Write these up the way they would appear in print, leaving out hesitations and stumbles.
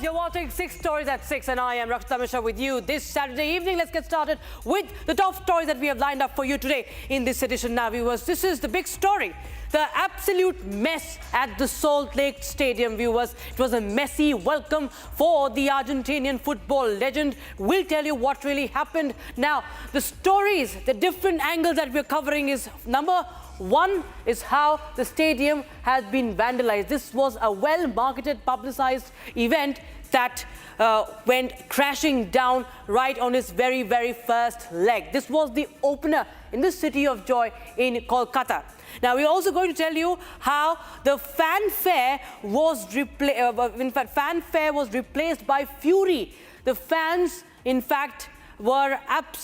viewers, you're watching 6 Stories at 6 and I am Rakshita Mishra with you this Saturday evening. Let's get started with the top stories that we have lined up for you today in this edition. Now viewers, this is the big story. The absolute mess at the Salt Lake Stadium, viewers. It was a messy welcome for the Argentinian football legend. We'll tell you what really happened. Now, the stories, the different angles that we're covering is number one is how the stadium has been vandalized. This was a well-marketed, publicized event that went crashing down right on its very, very first leg. This was the opener in the City of Joy in Kolkata. Now, we're also going to tell you how the fanfare was replaced by fury. The fans, in fact, were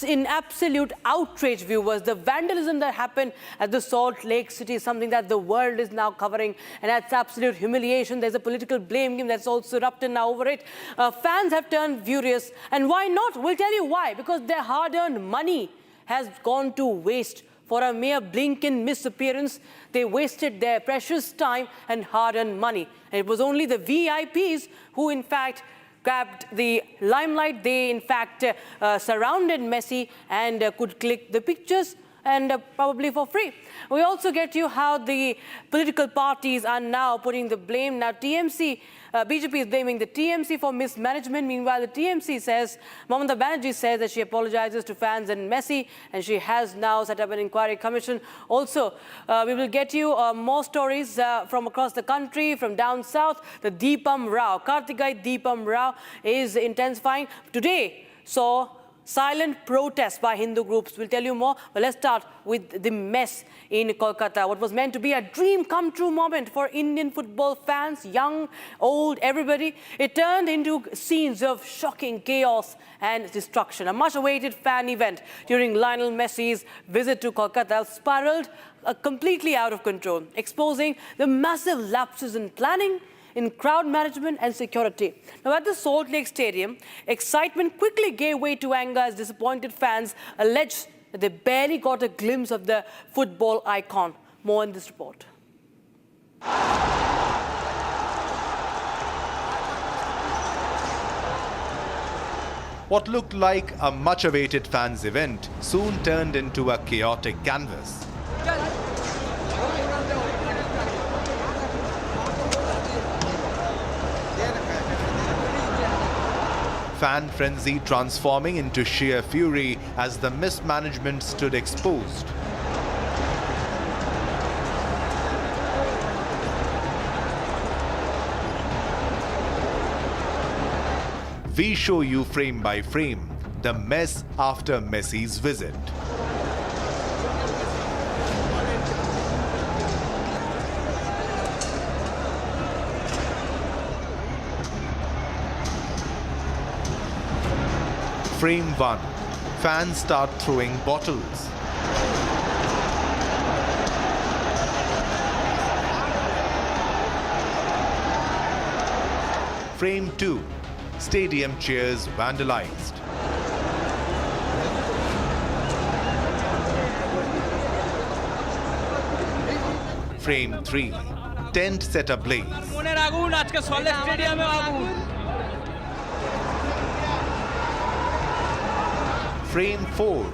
in absolute outrage, viewers. The vandalism that happened at the Salt Lake City is something that the world is now covering, and that's absolute humiliation. There's a political blame game that's also erupted now over it. Fans have turned furious, and why not? We'll tell you why. Because their hard-earned money has gone to waste. For a mere blink-in misappearance, they wasted their precious time and hard-earned money. And it was only the VIPs who, in fact, grabbed the limelight. They, in fact, surrounded Messi and could click the pictures, and probably for free. We also get you how the political parties are now putting the blame. Now, BJP is blaming the TMC for mismanagement. Meanwhile, the TMC says, Mamata Banerjee says that she apologizes to fans and Messi, and she has now set up an inquiry commission. Also, we will get you more stories from across the country, from down south. The Deepam Rao, Kartikai Deepam Rao is intensifying. Today saw silent protests by Hindu groups. We'll tell you more, but let's start with the mess in Kolkata. What was meant to be a dream come true moment for Indian football fans, young, old, everybody, it turned into scenes of shocking chaos and destruction. A much-awaited fan event during Lionel Messi's visit to Kolkata spiraled completely out of control, exposing the massive lapses in planning, in crowd management and security. Now, at the Salt Lake Stadium, excitement quickly gave way to anger as disappointed fans alleged that they barely got a glimpse of the football icon. More in this report. What looked like a much-awaited fans event soon turned into a chaotic canvas. Fan frenzy transforming into sheer fury as the mismanagement stood exposed. We show you frame by frame the mess after Messi's visit. Frame 1. Fans start throwing bottles. Frame 2. Stadium chairs vandalized. Frame 3. Tent set ablaze. Frame 4.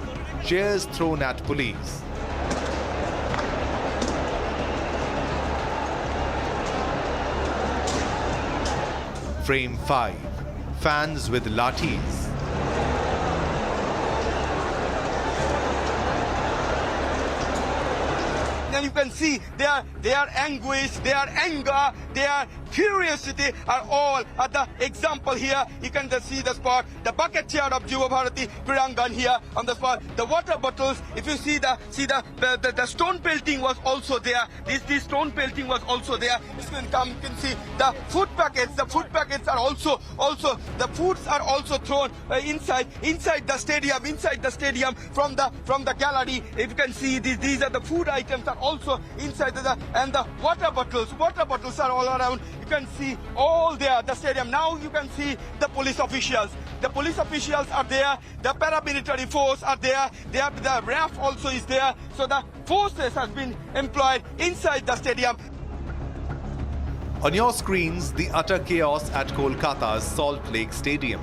Chairs thrown at police. Frame 5. Fans with lathis. And you can see their anguish, their anger, their curiosity are all at the example here. You can just see the spot, the bucket chair of Juva Bharati Pirangan here on the spot, the water bottles. If you see the stone pelting was also there. This stone pelting was also there. You can see the food packets. The food packets are also the foods are also thrown inside the stadium from the gallery. If you can see these are the food items are also inside and the water bottles are all around. You can see all there, the stadium. Now you can see the police officials. The police officials are there. The paramilitary force are there. The RAF also is there. So the forces has been employed inside the stadium. On your screens, the utter chaos at Kolkata's Salt Lake Stadium.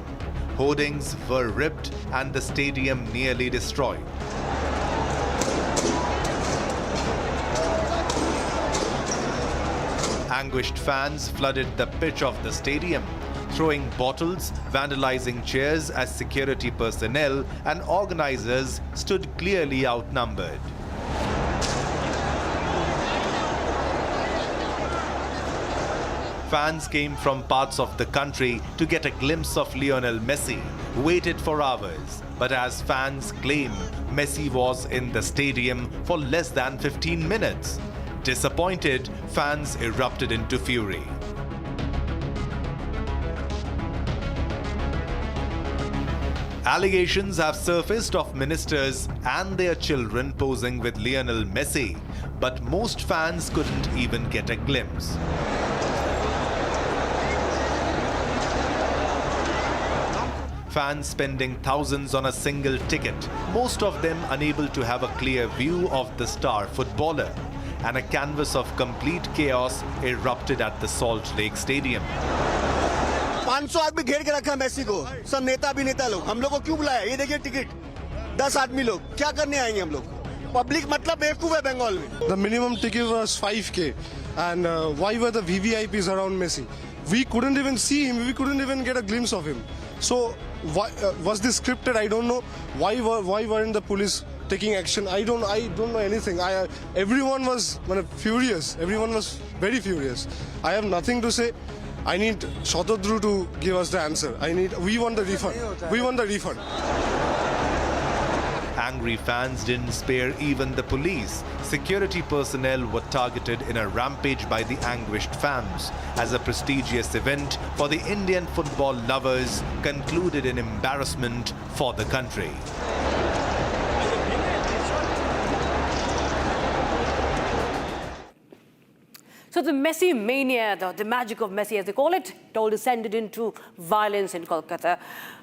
Hoardings were ripped and the stadium nearly destroyed. Anguished fans flooded the pitch of the stadium, throwing bottles, vandalizing chairs as security personnel and organizers stood clearly outnumbered. Fans came from parts of the country to get a glimpse of Lionel Messi, waited for hours. But as fans claim, Messi was in the stadium for less than 15 minutes. Disappointed, fans erupted into fury. Allegations have surfaced of ministers and their children posing with Lionel Messi, but most fans couldn't even get a glimpse. Fans spending thousands on a single ticket, most of them unable to have a clear view of the star footballer. And a canvas of complete chaos erupted at the Salt Lake Stadium. 500 आदमी घेर के रखा मैसी को, सब नेता भी नेता लोग। हम लोग को क्यों बुलाया? ये देखिए टिकट, 10 आदमी लोग, क्या करने आएंगे हम लोग? पब्लिक मतलब बेवकूफ है बंगाल में। The minimum ticket was 5K, and why were the VVIPs around Messi? We couldn't even see him. We couldn't even get a glimpse of him. So why was this scripted? I don't know. Why weren't the police taking action? I don't know anything. Everyone was furious. Everyone was very furious. I have nothing to say. I need Shatadru to give us the answer. We want the refund. We want the refund. Angry fans didn't spare even the police. Security personnel were targeted in a rampage by the anguished fans as a prestigious event for the Indian football lovers concluded in embarrassment for the country. So the Messi mania, the magic of Messi as they call it, all descended into violence in Kolkata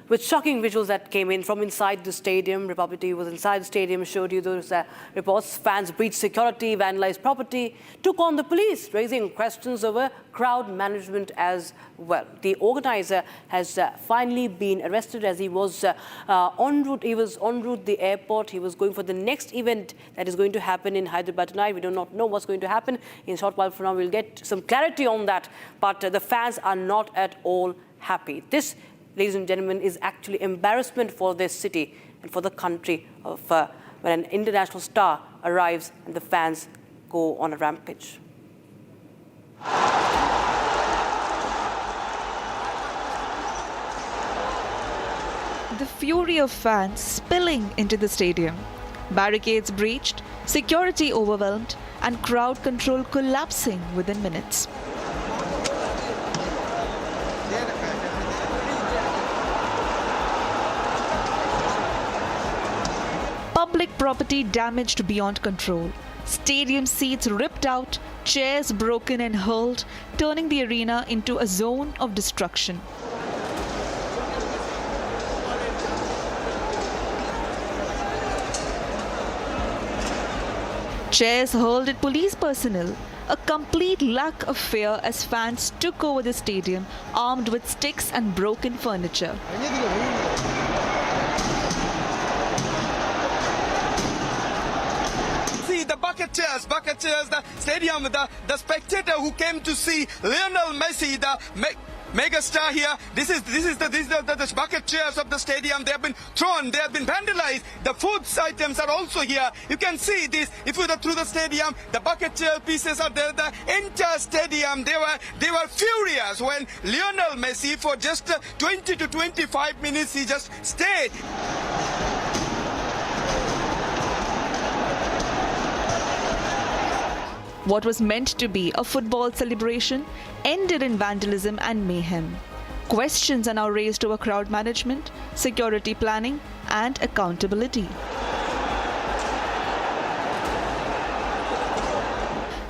with shocking visuals that came in from inside the stadium. Republic TV was inside the stadium, showed you those reports. Fans breached security, vandalized property, took on the police, raising questions over crowd management as well. The organizer has finally been arrested as he was en route. He was en route the airport. He was going for the next event that is going to happen in Hyderabad tonight. We do not know what's going to happen. In a short while from now, we'll get some clarity on that. But the fans are not at all happy. This, ladies and gentlemen, is actually embarrassment for this city and for the country of when an international star arrives and the fans go on a rampage. The fury of fans spilling into the stadium. Barricades breached, security overwhelmed, and crowd control collapsing within minutes. Public property damaged beyond control. Stadium seats ripped out, chairs broken and hurled, turning the arena into a zone of destruction. Chairs hurled at police personnel, a complete lack of fear as fans took over the stadium armed with sticks and broken furniture. See the bucket chairs, the stadium, the spectator who came to see Lionel Messi, the mega star here. This is the bucket chairs of the stadium. They have been thrown, they have been vandalized. The food items are also here. You can see this. If you go through the stadium, the bucket chair pieces are there. The entire stadium, they were furious when Lionel Messi for just 20 to 25 minutes he just stayed. What was meant to be a football celebration ended in vandalism and mayhem. Questions are now raised over crowd management, security planning, and accountability.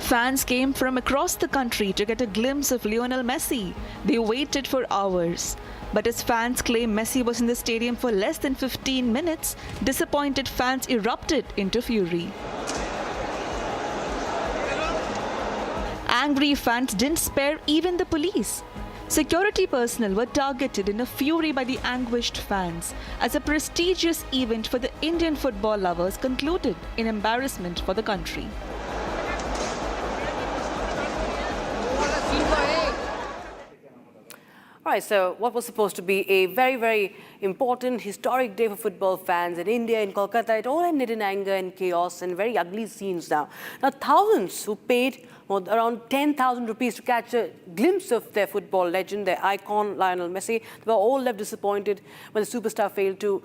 Fans came from across the country to get a glimpse of Lionel Messi. They waited for hours. But as fans claim Messi was in the stadium for less than 15 minutes, disappointed fans erupted into fury. Angry fans didn't spare even the police. Security personnel were targeted in a fury by the anguished fans as a prestigious event for the Indian football lovers concluded in embarrassment for the country. All right, so what was supposed to be a very, very important historic day for football fans in India, in Kolkata, it all ended in anger and chaos and very ugly scenes now. Now, thousands who paid around 10,000 rupees to catch a glimpse of their football legend, their icon, Lionel Messi, they were all left disappointed when the superstar failed to,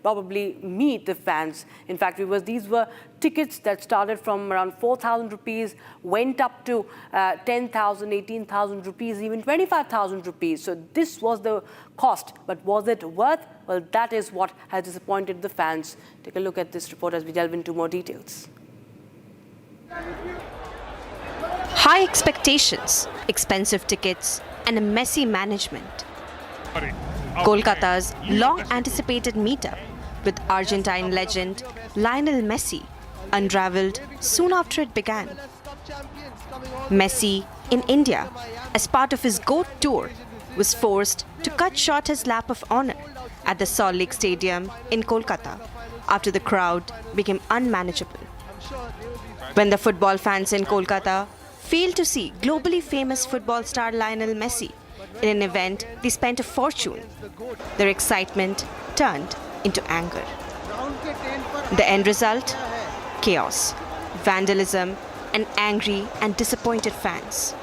probably meet the fans. In fact, these were tickets that started from around 4,000 rupees, went up to 10,000, 18,000 rupees, even 25,000 rupees. So this was the cost, but was it worth? Well, that is what has disappointed the fans. Take a look at this report as we delve into more details. High expectations, expensive tickets, and a messy management. Kolkata's long-anticipated meetup with Argentine legend Lionel Messi unraveled soon after it began. Messi, in India, as part of his GOAT tour, was forced to cut short his lap of honor at the Salt Lake Stadium in Kolkata after the crowd became unmanageable. When the football fans in Kolkata failed to see globally famous football star Lionel Messi in an event they spent a fortune, their excitement turned into anger. The end result? Chaos, vandalism, and angry and disappointed fans.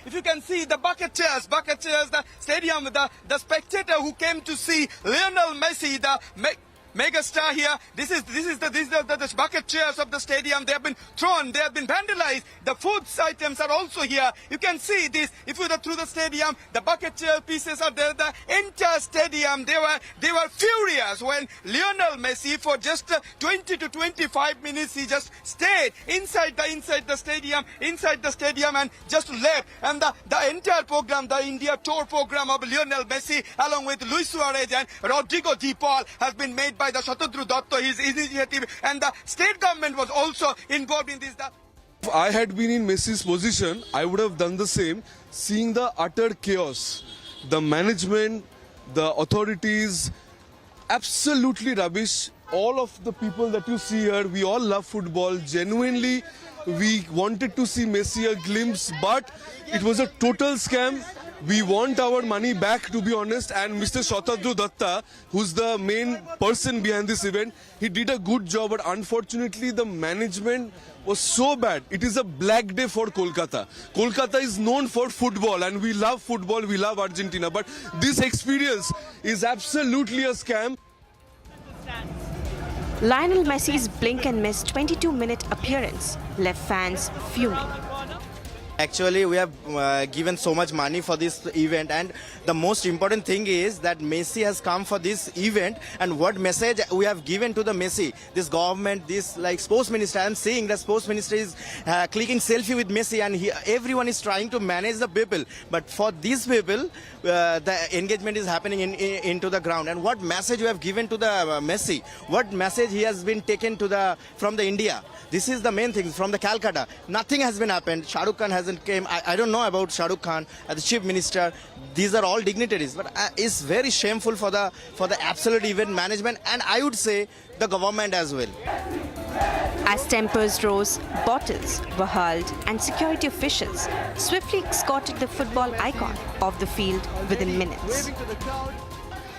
If you can see the bucket chairs, the stadium, the spectator who came to see Lionel Messi, the megastar here. This is the bucket chairs of the stadium. They have been thrown. They have been vandalized. The food items are also here. You can see this. If you go through the stadium, the bucket chair pieces are there. The entire stadium. They were furious when Lionel Messi, for just 20 to 25 minutes, he just stayed inside the stadium and just left. And the entire program, the India tour program of Lionel Messi, along with Luis Suarez and Rodrigo de Paul, has been made by the Shatadru Datta, his initiative, and the state government was also involved in this. If I had been in Messi's position, I would have done the same, seeing the utter chaos. The management, the authorities, absolutely rubbish. All of the people that you see here, we all love football. Genuinely, we wanted to see Messi a glimpse, but it was a total scam. We want our money back, to be honest, and Mr. Shatadru Datta, who's the main person behind this event, he did a good job, but unfortunately the management was so bad. It is a black day for Kolkata. Kolkata is known for football, and we love football, we love Argentina, but this experience is absolutely a scam. Lionel Messi's blink and miss 22-minute appearance left fans fuming. Actually, we have given so much money for this event, and the most important thing is that Messi has come for this event, and what message we have given to the Messi, this government, this sports minister. I'm seeing the sports minister is clicking selfie with Messi, and everyone is trying to manage the people. But for these people, the engagement is happening into the ground. And what message we have given to the Messi? What message he has been taken to from the India? This is the main thing from the Calcutta. Nothing has been happened. Shah Rukh Khan hasn't came. I don't know about Shah Rukh Khan as the chief minister. These are all dignitaries, but it's very shameful for the absolute event management, and I would say the government as well. As tempers rose, bottles were hurled, and security officials swiftly escorted the football icon off the field within minutes.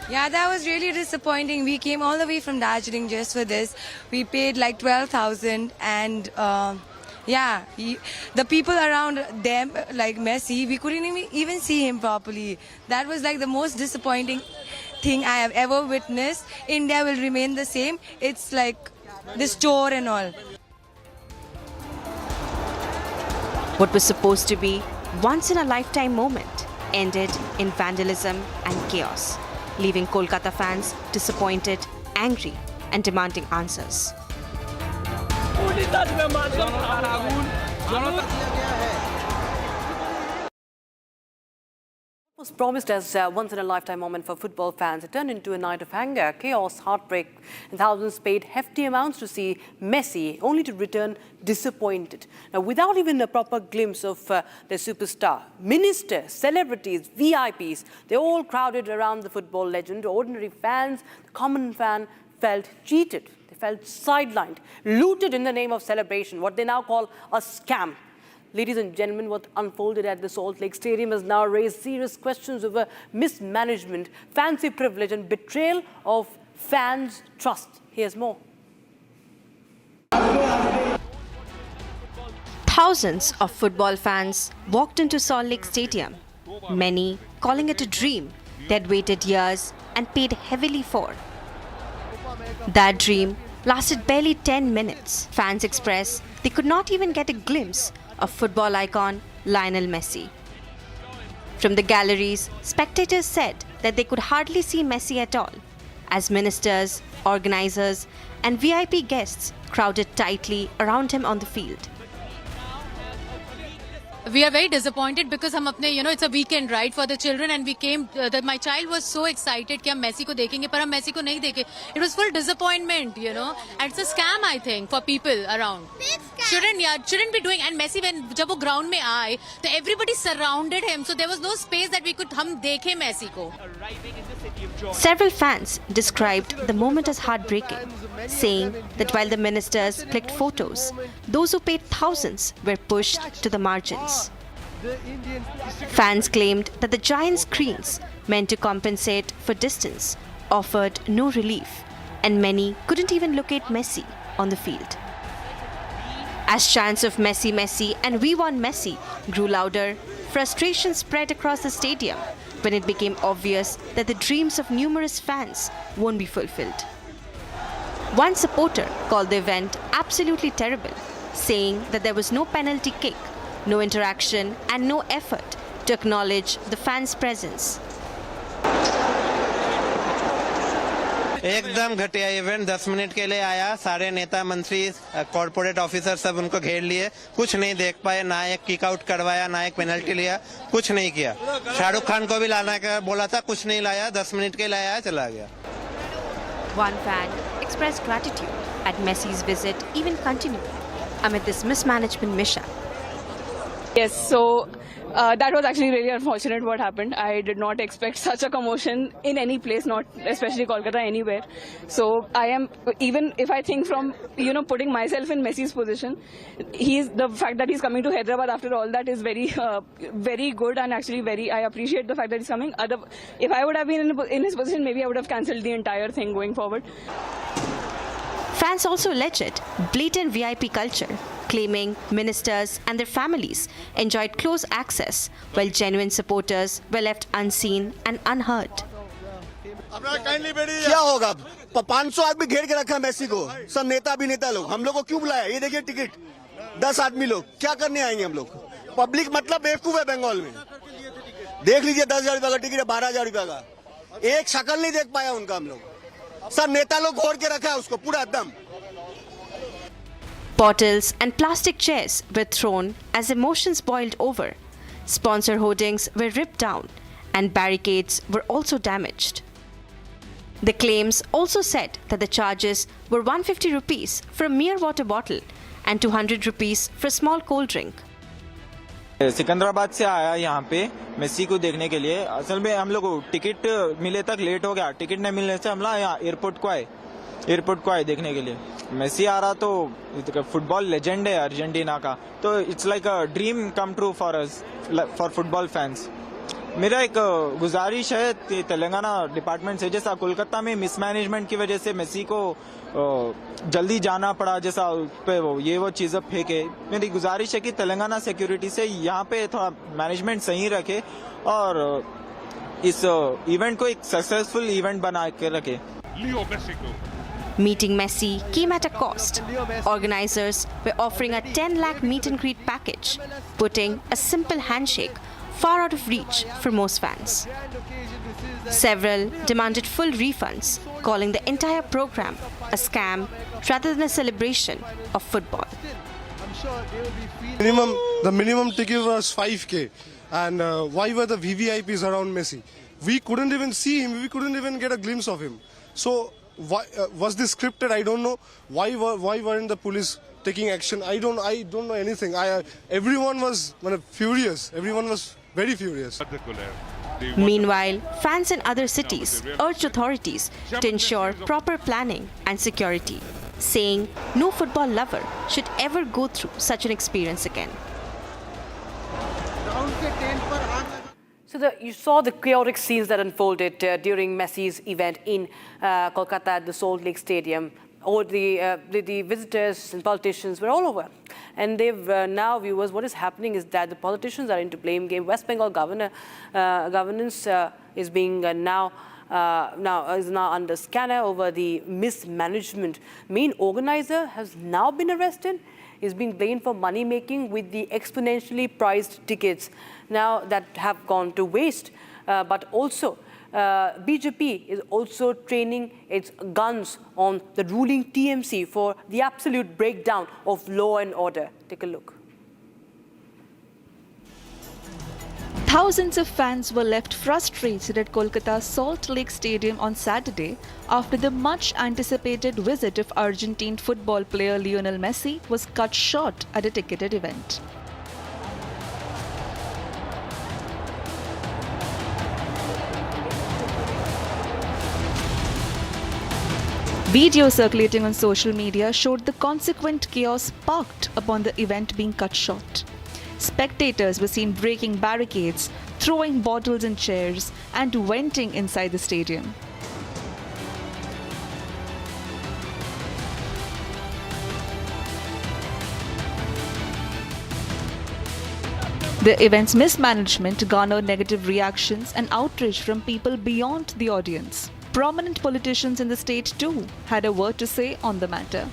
Yeah, that was really disappointing. We came all the way from Darjeeling just for this. We paid like 12,000, and the people around them, like Messi, we couldn't even see him properly. That was like the most disappointing thing I have ever witnessed. India will remain the same. It's like this tour and all. What was supposed to be once-in-a-lifetime moment ended in vandalism and chaos, leaving Kolkata fans disappointed, angry, and demanding answers. What was promised as a once-in-a-lifetime moment for football fans. It turned into a night of anger, chaos, heartbreak, and thousands paid hefty amounts to see Messi, only to return disappointed. Now, without even a proper glimpse of their superstar, ministers, celebrities, VIPs, they all crowded around the football legend. Ordinary fans, the common fan, felt cheated. They felt sidelined, looted in the name of celebration, what they now call a scam. Ladies and gentlemen, what unfolded at the Salt Lake Stadium has now raised serious questions over mismanagement, fancy privilege, and betrayal of fans' trust. Here's more. Thousands of football fans walked into Salt Lake Stadium, many calling it a dream they'd waited years and paid heavily for. That dream lasted barely 10 minutes. Fans expressed they could not even get a glimpse of football icon Lionel Messi. From the galleries, spectators said that they could hardly see Messi at all, as ministers, organisers, and VIP guests crowded tightly around him on the field. We are very disappointed because हम अपने it's a weekend, right, for the children, and we came that my child was so excited कि हम Messi को देखेंगे, पर हम Messi को नहीं देखे. It was full disappointment, and it's a scam, I think, for people around. Shouldn't be doing. And Messi, when जब वो ground में आए, तो everybody surrounded him, so there was no space that we could हम देखे Messi को. Several fans described the moment as heartbreaking, saying that while the ministers clicked photos, those who paid thousands were pushed to the margins. Fans claimed that the giant screens meant to compensate for distance offered no relief, and many couldn't even locate Messi on the field. As chants of Messi, Messi and We Want Messi grew louder, frustration spread across the stadium when it became obvious that the dreams of numerous fans won't be fulfilled. One supporter called the event absolutely terrible, saying that there was no penalty kick, no interaction, and no effort to acknowledge the fans' presence. एकदम घटिया event 10 minute के लिए आया, सारे नेता मंत्री corporate officer सब उनको घेर लिए, कुछ नहीं देख पाए, ना एक किक आउट करवाया, ना एक पेनल्टी लिया, कुछ नहीं किया. शाहरुख खान को भी लाना का बोला था, कुछ नहीं लाया, 10 मिनट के लिए आया, चला गया. One fan expressed gratitude at Messi's visit even continued amid this mismanagement mishap. Yes, so that was actually really unfortunate what happened. I did not expect such a commotion in any place, not especially Kolkata, anywhere. So I am, even if I think from, putting myself in Messi's position, the fact that he's coming to Hyderabad after all that is very, very good, and actually I appreciate the fact that he's coming. If I would have been in his position, maybe I would have cancelled the entire thing going forward. Fans also alleged blatant VIP culture, claiming ministers and their families enjoyed close access, while genuine supporters were left unseen and unheard. क्या होगा? 500 आदमी घेर के रखा है Messi को, सब नेता अभिनेता लोग. हम लोग को क्यों बुलाया? ये देखिए टिकट, 10 आदमी लोग. क्या करने आएंगे हम लोग? पब्लिक मतलब बेवकूफ है बंगाल में. देख लीजिए 10,000 रुपए का टिकट है, 12,000 रुपए का. एक शक्ल नहीं देख पाया उनका हम लोग. सब नेता लोग घोड़ के रखा है उसको पूरा एकदम. Bottles and plastic chairs were thrown as emotions boiled over. Sponsor hoardings were ripped down, and barricades were also damaged. The claims also said that the charges were 150 rupees for a mere water bottle and 200 rupees for a small cold drink. Secunderabad से आया यहाँ पे Messi को देखने के लिए. असल में हम लोग टिकट मिले तक लेट हो गया. टिकट नहीं मिलने से हम लोग यहाँ एयरपोर्ट को आए देखने के लिए. मेसी आ रहा तो फुटबॉल लेजेंड है अर्जेंटीना का, तो it's like a dream come true for us, for football fans. मेरा एक गुजारिश है तेलंगाना डिपार्टमेंट से, जैसा कोलकाता में मिसमैनेजमेंट की वजह से मेसी को जल्दी जाना पड़ा, जैसा पे वो चीज़ें फेंके. मेरी गुजारिश है कि तेलंगाना सिक्योरिटी से यहाँ पे थोड़ा मैनेजमेंट सही रखे और इस इवेंट को एक सक्सेसफुल इवेंट बना के रखे. Meeting Messi came at a cost. Organisers were offering a 10 lakh meet and greet package, putting a simple handshake far out of reach for most fans. Several demanded full refunds, calling the entire program a scam rather than a celebration of football. The minimum ticket was 5K, And why were the VVIPs around Messi? We couldn't even see him. We couldn't even get a glimpse of him. So why was this scripted? I don't know. Why weren't the police taking action? I don't know anything. Everyone was furious. Everyone was very furious. Meanwhile, fans in other cities urged authorities to ensure proper planning and security, saying no football lover should ever go through such an experience again. So you saw the chaotic scenes that unfolded during Messi's event in Kolkata at the Salt Lake Stadium. All the visitors and politicians were all over. And they've now, viewers, what is happening is that the politicians are into blame game. West Bengal governance is being now under scanner over the mismanagement. Main organizer has now been arrested. Is being blamed for money making with the exponentially priced tickets now that have gone to waste. But also, BJP is also training its guns on the ruling TMC for the absolute breakdown of law and order. Take a look. Thousands of fans were left frustrated at Kolkata's Salt Lake Stadium on Saturday after the much-anticipated visit of Argentine football player Lionel Messi was cut short at a ticketed event. Video circulating on social media showed the consequent chaos sparked upon the event being cut short. Spectators were seen breaking barricades, throwing bottles and chairs, and venting inside the stadium. The event's mismanagement garnered negative reactions and outrage from people beyond the audience. Prominent politicians in the state too had a word to say on the matter.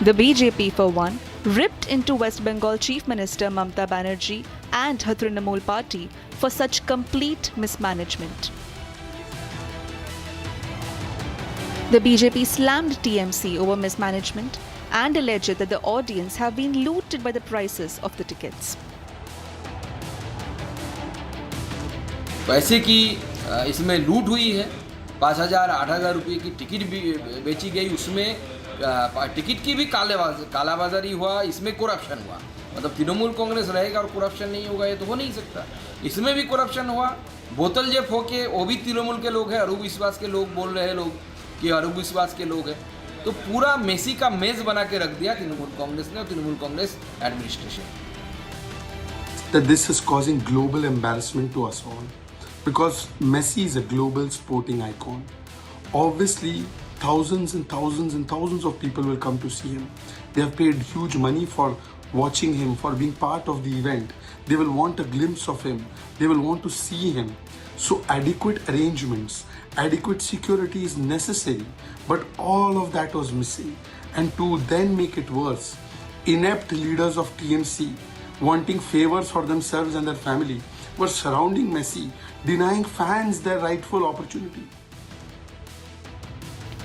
The BJP, for one, ripped into West Bengal Chief Minister Mamata Banerjee and her Trinamool party for such complete mismanagement. The BJP slammed TMC over mismanagement and alleged that the audience have been looted by the prices of the tickets. पैसे की इसमें लूट हुई है 5,000-8,000 रुपये की ticket भी बेची गई उसमें टिकट की भी कालाबाजारी हुआ इसमें करप्शन हुआ मतलब तृणमूल कांग्रेस रहेगा और करप्शन नहीं होगा ये तो हो नहीं सकता इसमें भी करप्शन हुआ बोतल जे फोके वो भी तृणमूल के लोग हैं अरूप विश्वास के लोग बोल रहे हैं लोग कि अरूप विश्वास के लोग हैं तो पूरा मेसी का मेज बना के रख दिया तृणमूल कांग्रेस ने और Trinamool Congress administration That this is causing global embarrassment to us all. Because Messi is a global sporting icon. Obviously, thousands and thousands and thousands of people will come to see him. They have paid huge money for watching him, for being part of the event. They will want a glimpse of him. They will want to see him. So adequate arrangements, adequate security is necessary. But all of that was missing. And to then make it worse, inept leaders of TMC wanting favors for themselves and their family were surrounding Messi, denying fans their rightful opportunity.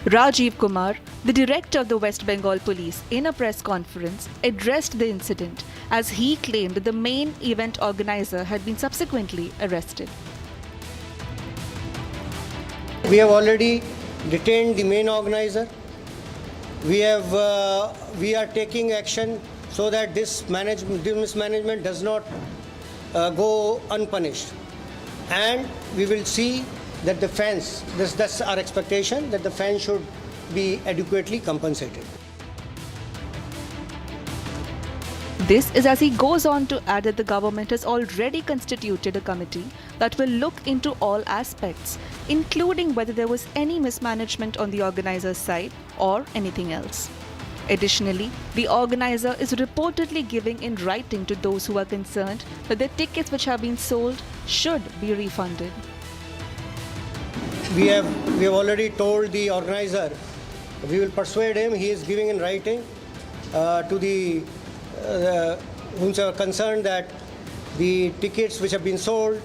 Rajiv Kumar, the director of the West Bengal Police, in a press conference, addressed the incident as he claimed that the main event organizer had been subsequently arrested. We have already detained the main organizer. We are taking action so that this mismanagement does not go unpunished. And we will see that the fans, that's our expectation, that the fans should be adequately compensated. This is as he goes on to add that the government has already constituted a committee that will look into all aspects, including whether there was any mismanagement on the organizer's side or anything else. Additionally, the organizer is reportedly giving in writing to those who are concerned that the tickets which have been sold should be refunded. We have already told the organizer, we will persuade him, he is giving in writing to the whomsoever concerned that the tickets which have been sold,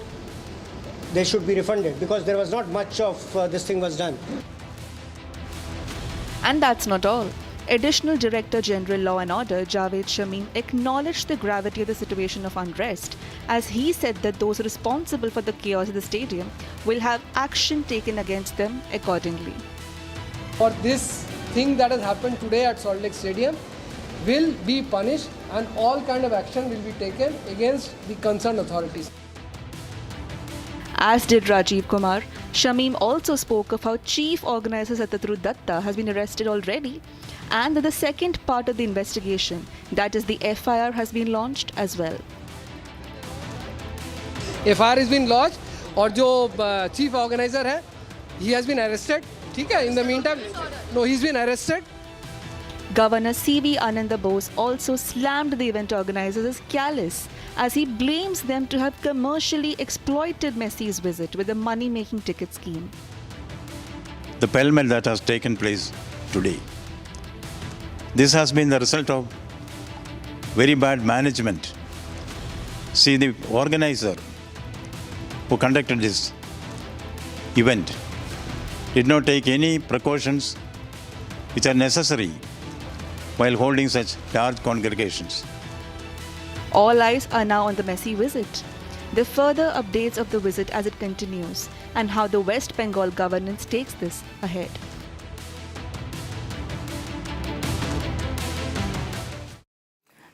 they should be refunded because there was not much of this thing was done. And that's not all. Additional Director General Law and Order Javed Shamim acknowledged the gravity of the situation of unrest, as he said that those responsible for the chaos in the stadium will have action taken against them accordingly. For this thing that has happened today at Salt Lake Stadium will be punished, and all kind of action will be taken against the concerned authorities. As did Rajiv Kumar, Shamim also spoke of how Chief Organizer Satyadru Datta has been arrested already, and that the second part of the investigation, that is the FIR, has been launched as well. FIR has been lodged, और जो chief organizer है, he has been arrested. ठीक है? In the meantime, no, he's been arrested. Governor C.V. Ananda Bose also slammed the event organizers as callous, as he blames them to have commercially exploited Messi's visit with a money-making ticket scheme. The pell-mell that has taken place today, this has been the result of very bad management. See, the organizer who conducted this event did not take any precautions which are necessary while holding such large congregations. All eyes are now on the Messi visit, the further updates of the visit as it continues, and how the West Bengal governance takes this ahead.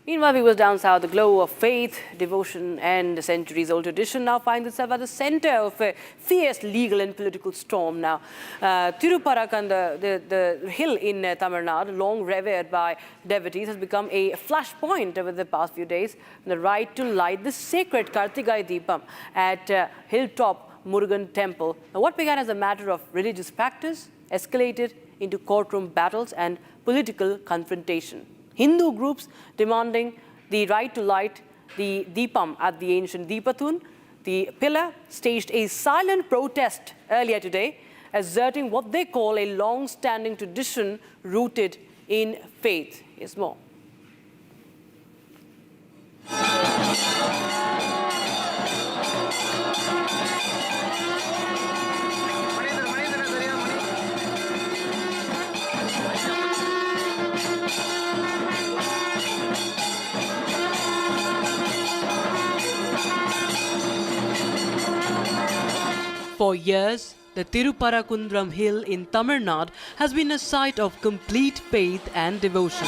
Meanwhile, viewers down south, the glow of faith, devotion and the centuries-old tradition now finds itself at the center of a fierce legal and political storm now. Tiruparakan, the hill in Tamil Nadu, long revered by devotees, has become a flashpoint over the past few days. The right to light the sacred Kartigai Deepam at Hilltop Murugan Temple. Now, what began as a matter of religious practice escalated into courtroom battles and political confrontation. Hindu groups demanding the right to light the Deepam at the ancient Deepatun. The pillar staged a silent protest earlier today, asserting what they call a long-standing tradition rooted in faith. Here's more. For years, the Tiruparakundram hill in Tamil Nadu has been a site of complete faith and devotion.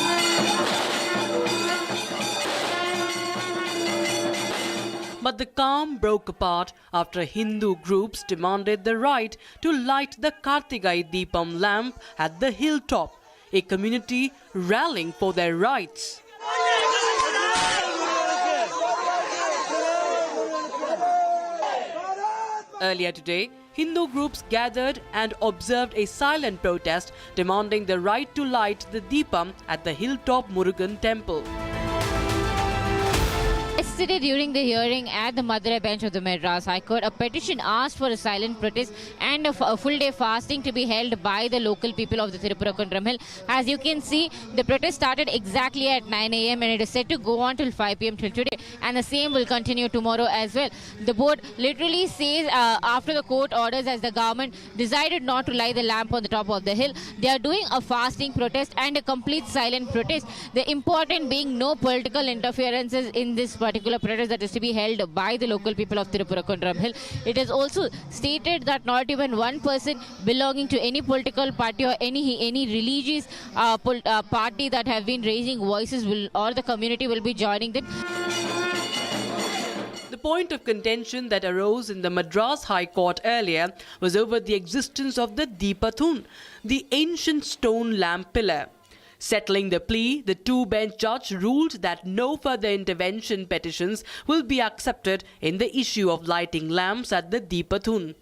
But the calm broke apart after Hindu groups demanded the right to light the Kartigai Deepam lamp at the hilltop, a community rallying for their rights. Earlier today, Hindu groups gathered and observed a silent protest demanding the right to light the Deepam at the Hilltop Murugan temple. Yesterday, during the hearing at the Madurai bench of the Madras High Court, a petition asked for a silent protest and a full-day fasting to be held by the local people of the Tiruparakundram Hill. As you can see, the protest started exactly at 9 a.m. and it is set to go on till 5 p.m. till today, and the same will continue tomorrow as well. The board literally says after the court orders, as the government decided not to light the lamp on the top of the hill, they are doing a fasting protest and a complete silent protest. The important being no political interferences in this particular protest that is to be held by the local people of Tiruparakundram Hill. It is also stated that not even one person belonging to any political party or any religious party that have been raising voices or the community will be joining them. The point of contention that arose in the Madras High Court earlier was over the existence of the Deepatun, the ancient stone lamp pillar. Settling the plea, the two-bench judge ruled that no further intervention petitions will be accepted in the issue of lighting lamps at the Deepatun.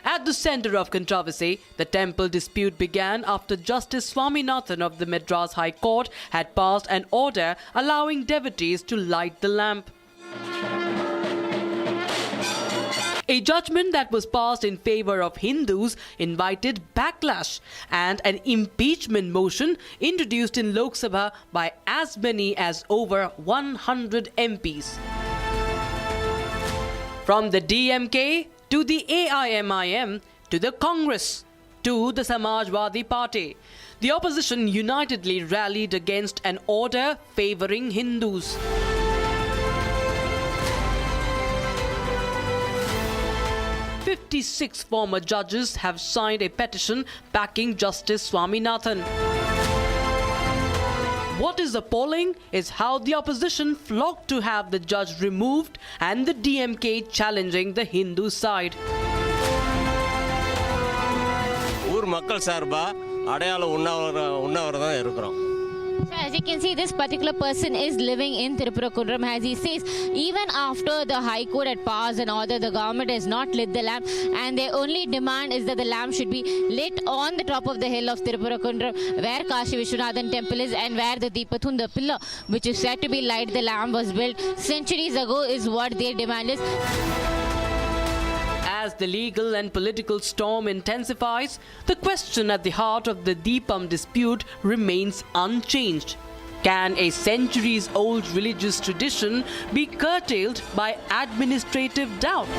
At the center of controversy, the temple dispute began after Justice Swaminathan of the Madras High Court had passed an order allowing devotees to light the lamp. A judgment that was passed in favor of Hindus invited backlash, and an impeachment motion introduced in Lok Sabha by as many as over 100 MPs. From the DMK to the AIMIM to the Congress to the Samajwadi Party. The opposition unitedly rallied against an order favouring Hindus. "56 former judges have signed a petition backing Justice Swaminathan. What is appalling is how the opposition flocked to have the judge removed and the DMK challenging the Hindu side. ஊர் மக்கள் சார்பா அடையாளம் உண்ணாவிரதம் தான் இருக்கிறோம். So as you can see, this particular person is living in Tirupurakkundram. As he says, even after the High Court had passed an order, the government has not lit the lamp, and their only demand is that the lamp should be lit on the top of the hill of Tirupurakkundram, where Kashi Vishwanathan temple is and where the Deepathunda pillar, which is said to be light the lamp, was built centuries ago, is what their demand is. As the legal and political storm intensifies, the question at the heart of the Deepam dispute remains unchanged. Can a centuries-old religious tradition be curtailed by administrative doubt?